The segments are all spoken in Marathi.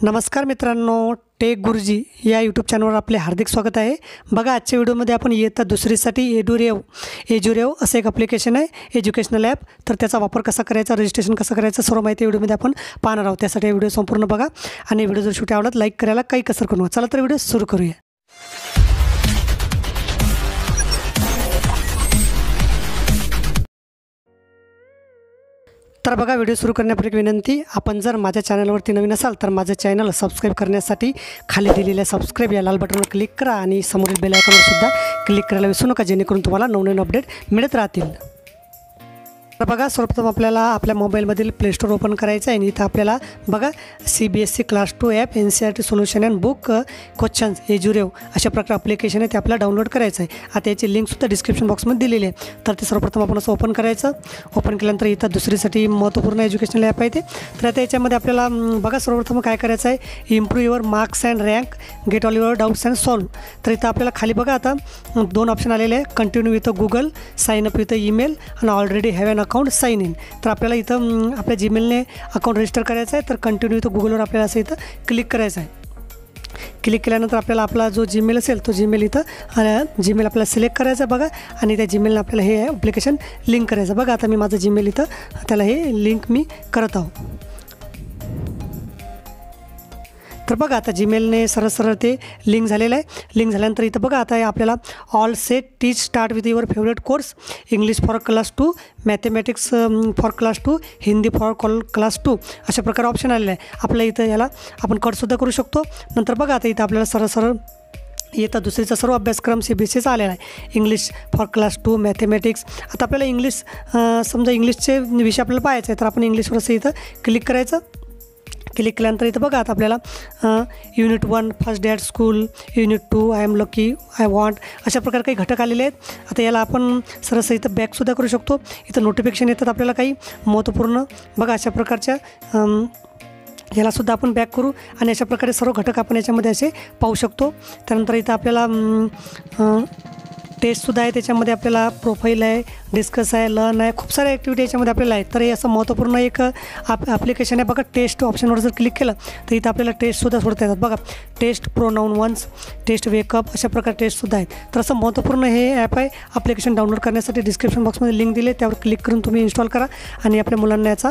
नमस्कार मित्रांनो, टेक गुरुजी या यूट्यूब चॅनलवर आपले हार्दिक स्वागत आहे। बघा, आजच्या व्हिडिओमध्ये आपण इयत्ता दुसरीसाठी एड्युरेव असं एक ॲप्लिकेशन आहे, एज्युकेशनल ॲप। तर त्याचा वापर कसा करायचा, रजिस्ट्रेशन कसं करायचं, सर्व माहिती व्हिडिओमध्ये आपण पाहणार आहोत। त्यासाठी व्हिडिओ संपूर्ण बघा आणि व्हिडिओ जर शेवटी आवडला लाईक करायला काही कसर करू नका। चला तर व्हिडिओ सुरू करूया। तर बघा, व्हिडिओ सुरू करण्यापूर्वी विनंती, आपण जर माझ्या चॅनलवरती नवीन असाल तर माझं चॅनल सबस्क्राइब करण्यासाठी खाली दिलेल्या सबस्क्राइब या लाल बटनवर क्लिक करा आणि समोरील बेल आयकॉनवर सुद्धा क्लिक करायला विसरू नका, जेणेकरून तुम्हाला नवनवीन अपडेट मिळत राहतील। तर बघा, सर्वप्रथम आपल्याला आपल्या मोबाईलमधील प्ले स्टोर ओपन करायचं आहे आणि इथं आपल्याला बघा CBSE class 2 app NCERT solution and book questions EduRev अशा प्रकार ॲप्लिकेशन आहे, ते आपल्याला डाउनलोड करायचं आहे। आता याची लिंकसुद्धा डिस्क्रिप्शन बॉक्समध्ये दिलेली आहे। तर ते सर्वप्रथम आपण असं ओपन करायचं। ओपन केल्यानंतर इथं दुसरीसाठी महत्त्वपूर्ण एज्युकेशनल ॲप आहे ते। तर आता याच्यामध्ये आपल्याला बघा सर्वप्रथम काय करायचं आहे, improve your marks and rank, get all your doubts and solve. तर इथं आपल्याला खाली बघा आता दोन ऑप्शन आलेले आहे, continue with Google, sign up with email आणि already have an account sign in. तर आपल्याला इथं आपल्या जीमेलने अकाउंट रजिस्टर करायचं आहे। तर कंटिन्यू विथ गुगलवर आपल्याला असं इथं क्लिक करायचं आहे। क्लिक केल्यानंतर आपल्याला आपला जो जीमेल असेल तो जीमेल इथं जीमेल आपल्याला सिलेक्ट करायचा बघा आणि त्या जीमेलने आपल्याला हे ॲप्लिकेशन लिंक करायचं। बघा, आता मी माझं जीमेल इथं त्याला हे लिंक मी करत आहो। तर बघा, आता जीमेलने सरळ ते लिंक झालेलं आहे। लिंक झाल्यानंतर इथं बघा, आता आपल्याला all set teach start with your favourite course, English for class 2, mathematics for class 2, Hindi for class 2 अशा प्रकारे ऑप्शन आलेलं आहे। आपल्या इथं याला आपण कटसुद्धा करू शकतो। नंतर बघा, आता इथं आपल्याला सरळ इयत्ता दुसरीचा सर्व अभ्यासक्रम CBSEचा आलेला आहे, इंग्लिश फॉर क्लास 2, मॅथमॅटिक्स। आता आपल्याला इंग्लिश समजा इंग्लिशचे विषय आपल्याला पाहायचे आहे, तर आपण इंग्लिशवर असं इथं क्लिक करायचं। क्लिक केल्यानंतर इथं बघा, आता आपल्याला unit 1 first day at school, unit 2 I am lucky, I want अशा प्रकारे काही घटक आलेले आहेत। आता याला आपण सरळ इथं बॅकसुद्धा करू शकतो। इथं नोटिफिकेशन येतात आपल्याला काही महत्त्वपूर्ण, बघा अशा प्रकारच्या यालासुद्धा आपण बॅक करू आणि अशा प्रकारे सर्व घटक आपण याच्यामध्ये असे पाहू शकतो। त्यानंतर इथं आपल्याला टेस्टसुद्धा आहे, त्याच्यामध्ये आपल्याला प्रोफाईल आहे, डिस्कस आहे, लर्न आहे, खूप सारे ॲक्टिव्हिटी याच्यामध्ये आपल्याला आहेत। तर हे असं महत्त्वपूर्ण एक ॲप्लिकेशन आहे। बघा, टेस्ट ऑप्शनवर जर क्लिक केलं तर इथं आपल्याला टेस्टसुद्धा सोडता येतात। बघा, test pronoun ones, test wake up अशा प्रकारे टेस्टसुद्धा आहेत। तर असं महत्त्वपूर्ण हे ॲप आहे। ॲप्लिकेशन डाउनलोड करण्यासाठी डिस्क्रिप्शन बॉक्समध्ये लिंक दिली, त्यावर क्लिक करून तुम्ही इन्स्टॉल करा आणि आपल्या मुलांना याचा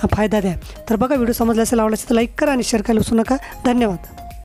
फायदा द्या। तर बघा, व्हिडिओ समजला असेल, आवडला असेल तर लाईक करा आणि शेअर करायला विसरू नका। धन्यवाद।